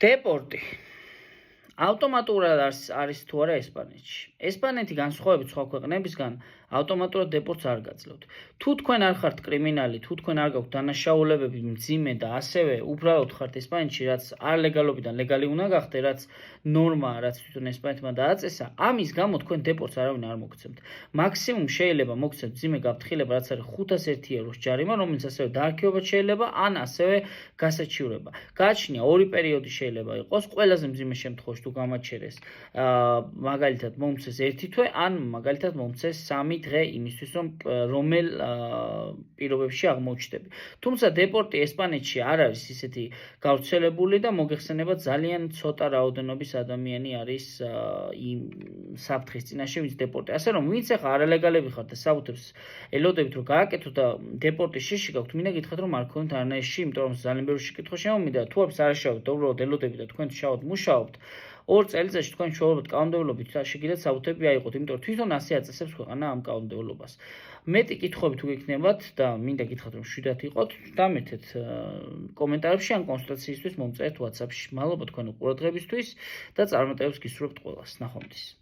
დეპორტი ავტომატურად არის თუ არა ესპანეთში. ესპანეთი განსხვავებით სხვა ქვეყნებისგან ავტომატურად დეპორტს არ გაძლევთ. თუ თქვენ არ ხართ კრიმინალი, თუ თქვენ არ გაქვთ დანაშაულებები მძიმე და ასევე უბრალოდ ხართ ესპანეთში, რაც არ ლეგალობიდან ლეგალი უნდა გახდე, რაც ნორმაა, რაც თვითონ ესპანეთმა დააწესა, ამის გამო თქვენ დეპორტს არავინ არ მოგცემთ. მაქსიმუმ შეიძლება მოგცემთ მძიმე გაფრთხილება, რაც არის 501 ევროს ჯარიმა, რომელიც ასევე დაარქივება შეიძლება, ან ასევე გასაჩივრება. გააჩნია ორი პერიოდი შეიძლება იყოს, ყველაზე მძიმე შემთხვევაში თუ გამაჩერეს, მაგალითად მომცეს 1 თვე, ან მაგალითად მომცეს 3 დღე იმისთვის, რომ რომელ პირობებში აღმოჩნდები. თუმცა დეპორტი ესპანეთში არ არის ისეთი გავრცელებული და მოგეხსენება ძალიან ცოტა რაოდენობის ადამიანი არის იმ საფრთხის წინაშე, ვინც დეპორტი. ასე რომ ვინც ახლა არალეგალები ხართ და საბუთებს ელოდებით რომ გააკეთოთ და დეპორტის შეში გაქვთ, მინდა გითხრათ რომ არ გქონდეთ არანაირი იმიტომ რომ ძალიან ბევრი შეკითხვა შემომიდა, თუ არის არაშავთ და უბრალოდ ელოდებით და თქვენ შავად მუშაობთ, 2 წელიწადში თქვენ შუალოდ კანონმდებლობით შეგიძლიათ საბუთები აიღოთ, იმიტომ რომ თვითონ ასე აწესებს ქვეყანა ამ კანონმდებლობას. მეტი კითხვები თუ გექნებათ და მინდა გითხრათ რომ შვიდათ იყოთ, დამეთეთ კომენტარებში ან კონსულტაციისთვის მომწერეთ WhatsApp-ში. მადლობა თქვენი ყურადღებისთვის და წარმატებებს გისურვებთ ყველას. ნახვამდის.